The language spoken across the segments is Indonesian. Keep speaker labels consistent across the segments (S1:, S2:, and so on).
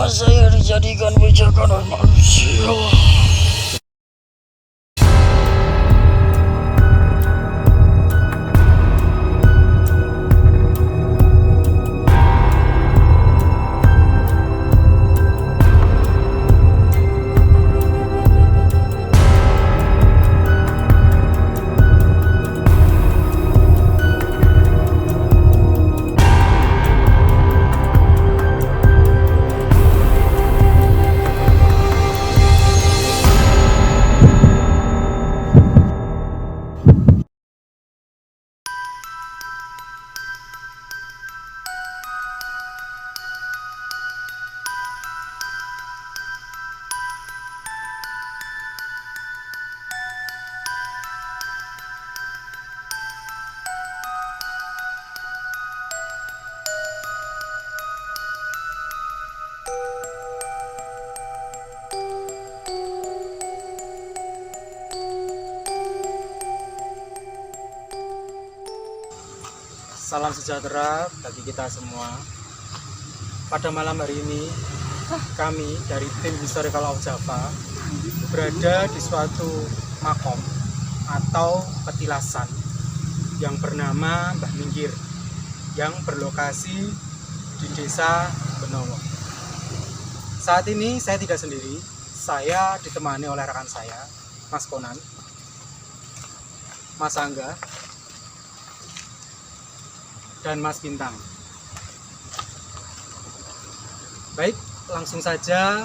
S1: Kenapa saya dijadikan pijakan oleh manusia?
S2: Salam sejahtera bagi kita semua. Pada malam hari ini, kami dari tim Historical of Java berada di suatu makom atau petilasan yang bernama Mbah Minggir yang berlokasi di Desa Benowo. Saat ini saya tidak sendiri, saya ditemani oleh rekan saya, Mas Konan, Mas Angga, dan Mas Bintang. Baik, langsung saja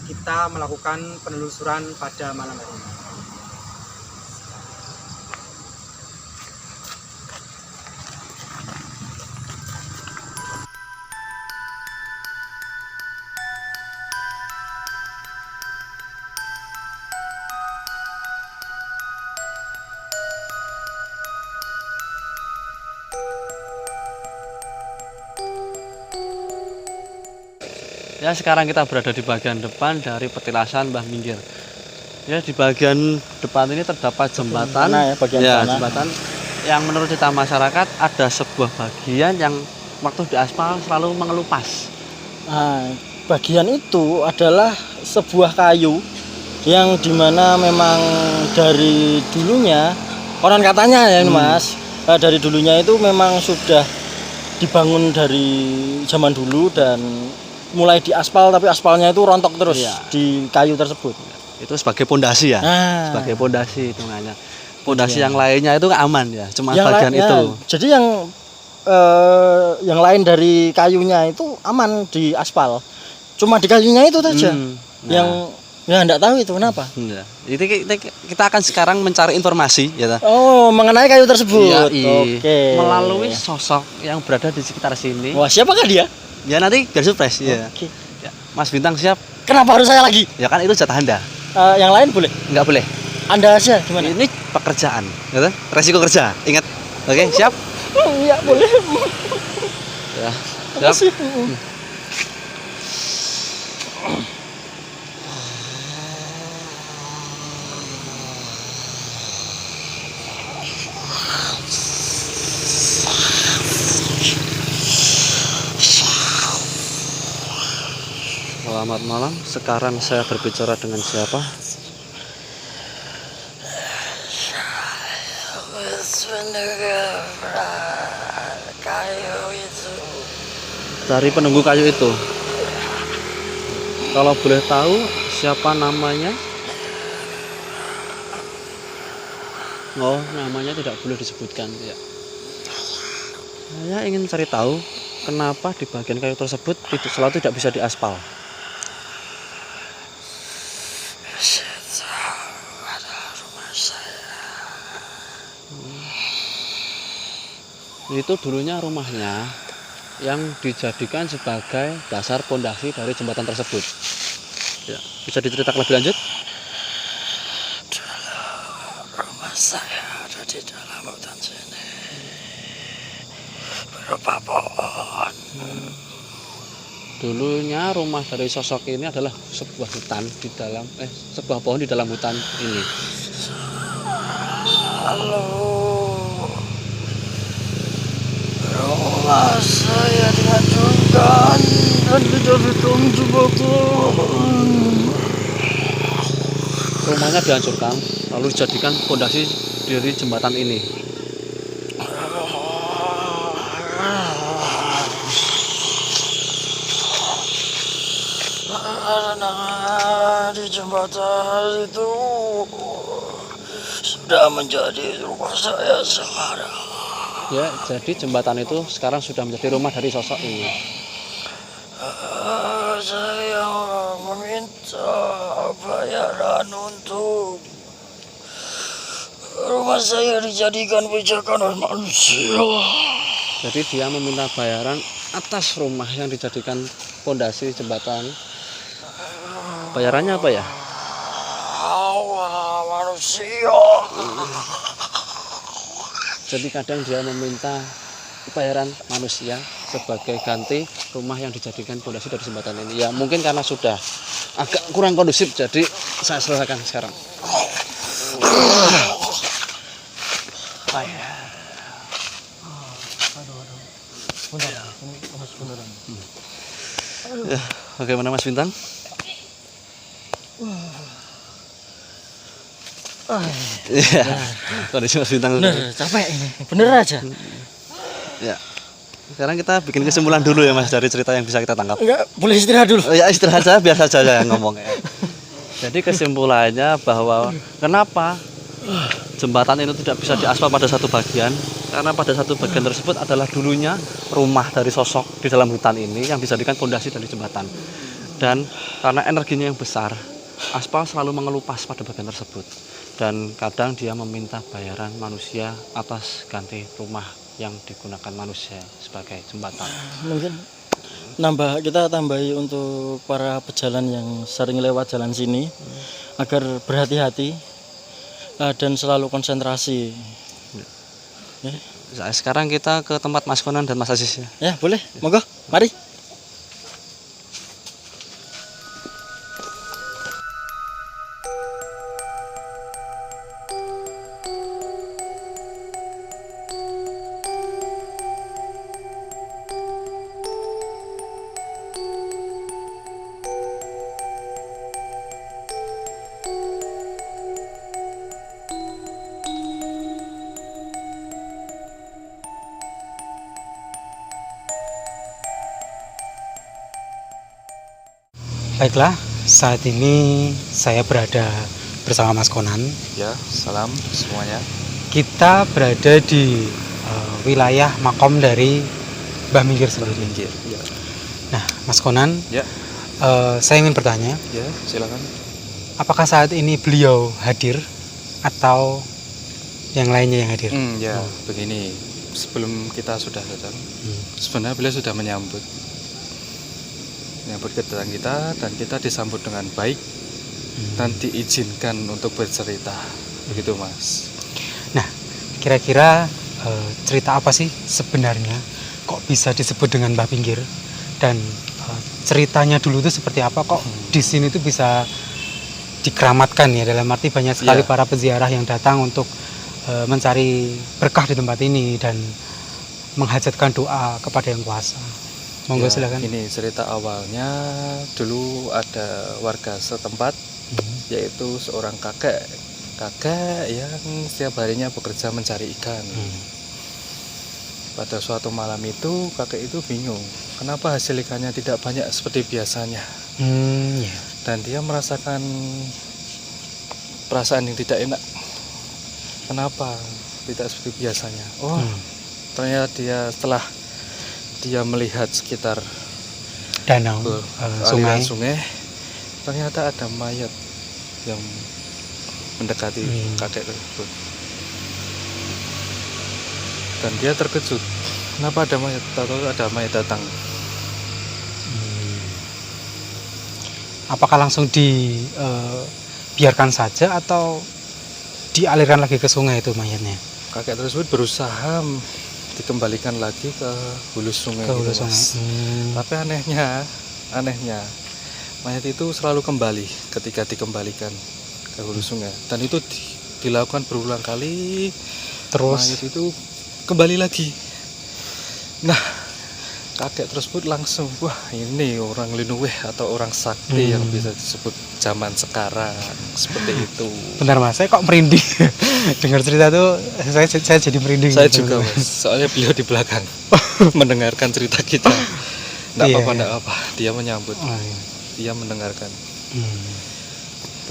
S2: kita melakukan penelusuran pada malam hari ini.
S3: Ya, sekarang kita berada di bagian depan dari petilasan Mbah Minggir. Ya, di bagian depan ini terdapat jembatan. Jembatan yang menurut cerita masyarakat ada sebuah bagian yang waktu diaspal selalu mengelupas.
S1: Nah, bagian itu adalah sebuah kayu yang dimana memang dari dulunya, konon katanya ya Mas, dari dulunya itu memang sudah dibangun dari zaman dulu dan mulai diaspal, tapi aspalnya itu rontok terus di kayu tersebut.
S3: Itu sebagai pondasi ya, sebagai pondasi hitungannya. Pondasi yang lainnya itu aman ya, cuma yang bagian itu.
S1: Jadi yang lain dari kayunya itu aman di aspal, cuma di kayunya itu saja yang enggak tahu itu kenapa.
S3: Jadi kita akan sekarang mencari informasi ya.
S1: Oh, mengenai kayu tersebut. Oke.
S3: Melalui sosok yang berada di sekitar sini.
S1: Wah, siapakah dia?
S3: Ya nanti biar surprise ya.
S1: Oke.
S3: Ya. Mas Bintang siap?
S1: Kenapa harus saya lagi?
S3: Ya kan itu jatah Anda.
S1: Yang lain boleh?
S3: Enggak boleh.
S1: Anda aja gimana?
S3: Ini pekerjaan, gitu? Resiko kerja. Ingat. Oke, siap?
S1: Iya, boleh.
S3: Ya.
S1: Siap.
S3: Selamat malam. Sekarang saya berbicara dengan siapa?
S1: Kayu itu.
S3: Dari penunggu kayu itu. Kalau boleh tahu siapa namanya? Oh, namanya tidak boleh disebutkan ya. Saya ingin cari tahu kenapa di bagian kayu tersebut selalu tidak bisa diaspal. Itu dulunya rumahnya yang dijadikan sebagai dasar pondasi dari jembatan tersebut. Ya, bisa diceritakan lebih lanjut?
S1: Rumah saya ada di dalam hutan sini. Berupa pohon.
S3: Dulunya rumah dari sosok ini adalah sebuah hutan di dalam sebuah pohon di dalam hutan ini.
S1: Halo. Rumah saya dihancurkan akan dijadikan jembatan.
S3: Rumahnya dihancurkan, lalu dijadikan fondasi dari jembatan ini.
S1: Karena di jembatan itu sudah menjadi rumah saya sekarang.
S3: Ya, jadi jembatan itu sekarang sudah menjadi rumah dari sosok ini.
S1: Saya meminta bayaran untuk rumah saya dijadikan pijakan oleh manusia.
S3: Jadi dia meminta bayaran atas rumah yang dijadikan fondasi jembatan. Bayarannya apa ya?
S1: Manusia.
S3: Jadi kadang dia meminta bayaran manusia sebagai ganti rumah yang dijadikan fondasi dari jembatan ini. Ya mungkin karena sudah agak kurang kondusif, jadi saya selesaikan sekarang. Ya, bagaimana Mas Bintang? Iya, kondisi Mas Bintang.
S1: Bener, capek ini. Bener aja.
S3: Ya. Sekarang kita bikin kesimpulan dulu ya Mas dari cerita yang bisa kita tangkap.
S1: Enggak, boleh istirahat dulu.
S3: Oh, ya istirahat saja, biar saja yang ngomong ya. Jadi kesimpulannya bahwa kenapa jembatan itu tidak bisa diaspal pada satu bagian, karena pada satu bagian tersebut adalah dulunya rumah dari sosok di dalam hutan ini yang dijadikan fondasi dari jembatan. Dan karena energinya yang besar, aspal selalu mengelupas pada bagian tersebut. Dan kadang dia meminta bayaran manusia atas ganti rumah yang digunakan manusia sebagai jembatan.
S1: Mungkin kita tambahi untuk para pejalan yang sering lewat jalan sini agar berhati-hati dan selalu konsentrasi. Ya.
S3: Sekarang kita ke tempat Mas Konan dan Mas Aziz ya.
S1: Ya, boleh. Monggo, mari.
S4: Baiklah, saat ini saya berada bersama Mas Konan.
S2: Ya, salam semuanya.
S4: Kita berada di wilayah makom dari Mbah Minggir sendiri.
S2: Ya.
S4: Nah, Mas Konan,
S2: Ya.
S4: Saya ingin bertanya,
S2: Ya, silakan.
S4: apakah saat ini beliau hadir atau yang lainnya yang hadir?
S2: Ya, begini. Sebelum kita sudah datang, sebenarnya beliau sudah menyambut kedatangan kita, dan kita disambut dengan baik dan diizinkan untuk bercerita, begitu Mas.
S4: Nah, kira-kira cerita apa sih sebenarnya kok bisa disebut dengan Mbah Minggir, dan ceritanya dulu itu seperti apa kok di sini tuh bisa dikeramatkan ya, dalam arti banyak sekali para peziarah yang datang untuk mencari berkah di tempat ini dan menghajatkan doa kepada Yang Kuasa. Monggo silakan.
S2: Ini cerita awalnya, dulu ada warga setempat, yaitu seorang kakek yang setiap harinya bekerja mencari ikan. Pada suatu malam itu kakek itu bingung, kenapa hasil ikannya tidak banyak seperti biasanya. Dan dia merasakan perasaan yang tidak enak. Kenapa tidak seperti biasanya? Ternyata setelah dia melihat sekitar
S4: danau, sungai,
S2: ternyata ada mayat yang mendekati kakek tersebut. Dan dia terkejut, kenapa ada mayat? Tahu ada mayat datang.
S4: Apakah langsung dibiarkan saja atau dialirkan lagi ke sungai itu mayatnya?
S2: Kakek tersebut berusaha dikembalikan lagi ke hulu sungai. Tapi anehnya mayat itu selalu kembali ketika dikembalikan ke hulu sungai, dan itu dilakukan berulang kali.
S4: Terus
S2: mayat itu kembali lagi. Nah,
S5: kakek tersebut langsung, wah ini orang Linuweh atau orang sakti yang bisa disebut zaman sekarang, seperti itu.
S4: Bentar Mas, saya kok merinding dengar cerita tuh, saya jadi merinding.
S5: Saya juga Mas, soalnya beliau di belakang mendengarkan cerita kita. Nggak apa-apa, nggak apa, dia menyambut, dia mendengarkan.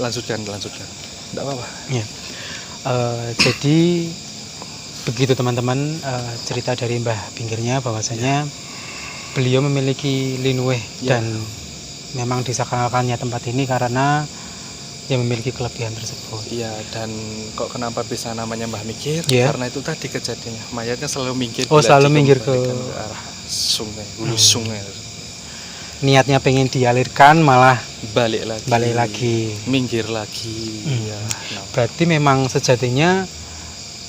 S5: Lanjutkan, nggak apa-apa.
S4: Ya. Jadi begitu teman-teman, cerita dari Mbah Pinggirnya bahwasanya beliau memiliki Linuweh dan memang disakralkannya tempat ini karena yang memiliki kelebihan tersebut.
S5: Iya, dan kok kenapa bisa namanya Mbah Minggir? Karena itu tadi kejadiannya, mayatnya selalu minggir.
S4: Selalu minggir ke
S5: arah sungai, hulu sungai.
S4: Niatnya pengen dialirkan malah
S5: balik lagi. Minggir lagi. Ya,
S4: berarti memang sejatinya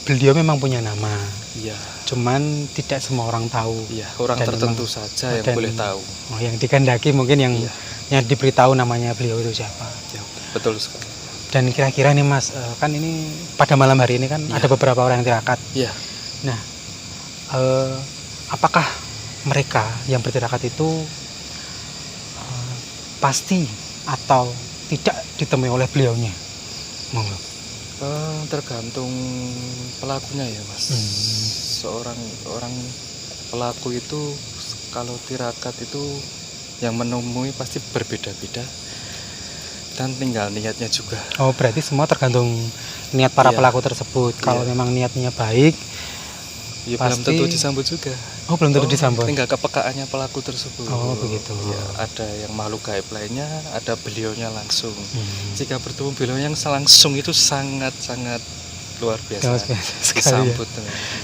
S4: beliau memang punya nama.
S5: Iya.
S4: Cuman tidak semua orang tahu.
S5: Iya, orang tertentu saja yang boleh tahu.
S4: Yang dikehendaki mungkin yang diberitahu namanya beliau itu siapa.
S5: Ya, betul sekali.
S4: Dan kira-kira nih Mas, kan ini pada malam hari ini kan ada beberapa orang yang tirakat.
S5: Iya.
S4: Nah, apakah mereka yang bertirakat itu pasti atau tidak ditemui oleh beliaunya? Monggo.
S5: Tergantung pelakunya ya Mas. Seorang pelaku itu kalau tirakat itu yang menemui pasti berbeda-beda dan tinggal niatnya juga.
S4: Oh, berarti semua tergantung niat para pelaku tersebut. Kalau memang niatnya baik,
S5: ya
S4: pasti...
S5: belum tentu disambut juga.
S4: Oh, belum tentu disambut.
S5: Tinggal kepekaannya pelaku tersebut.
S4: Oh, begitu.
S5: Ya, ada yang makhluk gaib lainnya, ada beliaunya langsung. Jika bertemu beliau yang langsung itu sangat-sangat luar biasa. Disambut.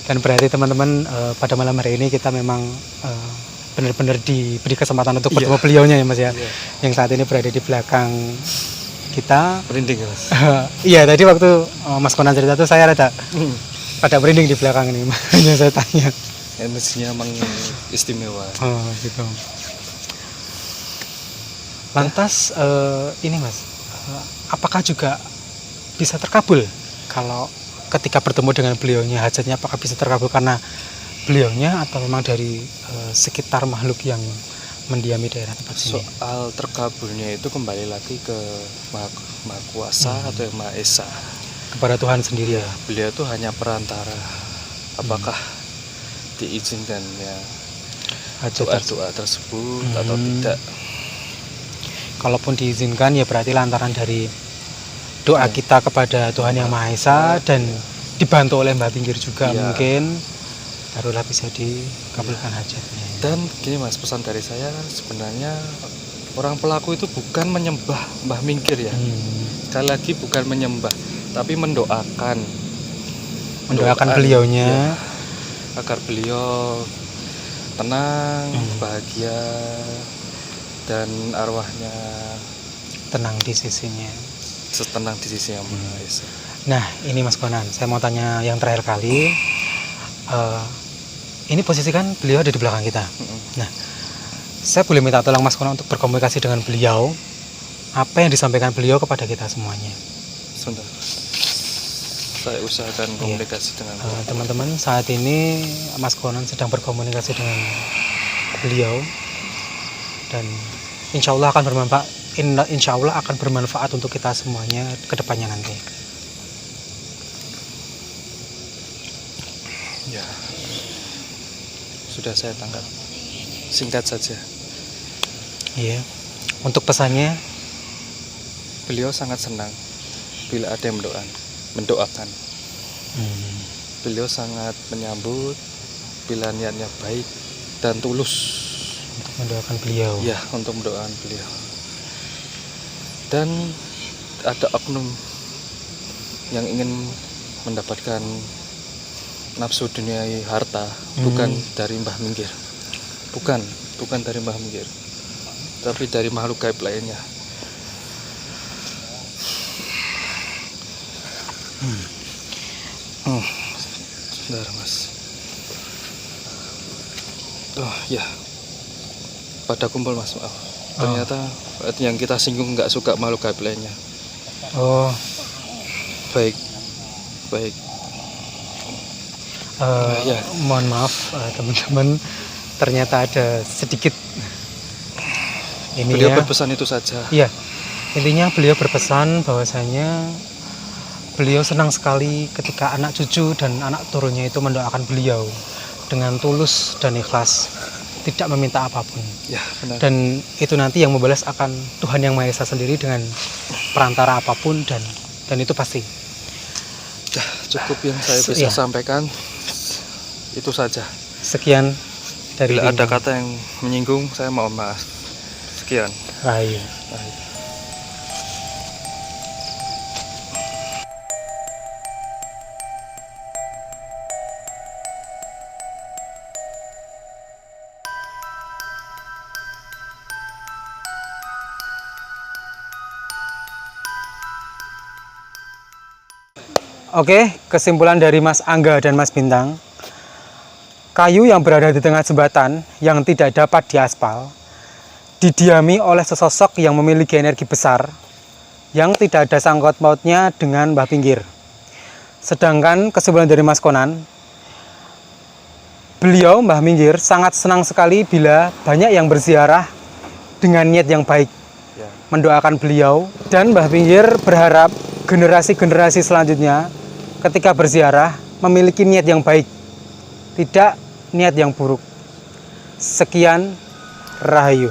S4: Dan berarti teman-teman, pada malam hari ini kita memang benar-benar diberi kesempatan untuk bertemu beliaunya ya Mas ya. Yang saat ini berada di belakang kita.
S5: Merinding ya Mas.
S4: Iya, tadi waktu Mas Konan cerita tuh saya ada merinding di belakang ini. Makanya saya tanya.
S5: Energinya memang istimewa.
S4: Oh gitu. Lantas ini Mas, apakah juga bisa terkabul kalau ketika bertemu dengan beliaunya, hajatnya apakah bisa terkabul karena beliaunya atau memang dari sekitar makhluk yang mendiami daerah tempat sini?
S5: Soal terkabulnya itu kembali lagi ke Maha Kuasa atau yang Maha Esa,
S4: kepada Tuhan sendiri ya.
S5: Beliau itu hanya perantara. Apakah diizinkan ya doa tersebut atau tidak?
S4: Kalaupun diizinkan ya berarti lantaran dari doa kita kepada Tuhan yang Maha Esa dan dibantu oleh Mbah Pinggir juga mungkin barulah bisa dikabulkan hajatnya.
S5: Dan gini Mas, pesan dari saya sebenarnya orang pelaku itu bukan menyembah Mbah Minggir ya. Sekali lagi bukan menyembah, tapi mendoakan
S4: beliaunya
S5: agar beliau tenang, bahagia, dan arwahnya
S4: tenang di sisinya.
S5: Setenang di sisi yang Maha Esa.
S4: Nah ini Mas Konan, saya mau tanya yang terakhir kali. Ini posisi kan beliau ada di belakang kita. Nah, saya boleh minta tolong Mas Konan untuk berkomunikasi dengan beliau. Apa yang disampaikan beliau kepada kita semuanya?
S5: Sebentar. Saya usahakan komunikasi dengan
S4: teman-teman. Saat ini Mas Konan sedang berkomunikasi dengan beliau dan insya Allah akan bermanfaat untuk kita semuanya ke depannya nanti.
S5: Ya, sudah saya tangkap. Singkat saja.
S4: Iya. Untuk pesannya,
S5: beliau sangat senang bila ada yang mendoakan. Beliau sangat menyambut bila niatnya baik dan tulus
S4: untuk mendoakan beliau.
S5: Ya, untuk mendoakan beliau. Dan ada oknum yang ingin mendapatkan nafsu duniawi harta bukan dari Mbah Minggir. Bukan dari Mbah Minggir. Tapi dari makhluk gaib lainnya. Sebentar Mas. Oh ya, pada kumpul Mas, maaf. Ternyata yang kita singgung nggak suka makhluk gaib lainnya.
S4: Oh,
S5: baik.
S4: Mohon maaf teman-teman, ternyata ada sedikit ini
S5: Beliau
S4: ya.
S5: berpesan itu saja.
S4: Iya, intinya beliau berpesan bahwasanya beliau senang sekali ketika anak cucu dan anak turunnya itu mendoakan beliau dengan tulus dan ikhlas, tidak meminta apapun.
S5: Ya, benar.
S4: Dan itu nanti yang membalas akan Tuhan Yang Maha Esa sendiri dengan perantara apapun, dan itu pasti.
S5: Cukup yang saya bisa
S4: Iya.
S5: sampaikan itu saja.
S4: Sekian dari
S5: Bila
S4: tim
S5: ada kata yang menyinggung, saya mohon maaf. Sekian.
S4: Rahayu. Oke, kesimpulan dari Mas Angga dan Mas Bintang. Kayu yang berada di tengah jembatan yang tidak dapat diaspal didiami oleh sesosok yang memiliki energi besar yang tidak ada sangkut pautnya dengan Mbah Pinggir. Sedangkan kesimpulan dari Mas Konan, beliau Mbah Minggir sangat senang sekali bila banyak yang berziarah dengan niat yang baik
S5: Ya.
S4: mendoakan beliau, dan Mbah Pinggir berharap generasi-generasi selanjutnya ketika berziarah memiliki niat yang baik, tidak niat yang buruk. Sekian, Rahayu.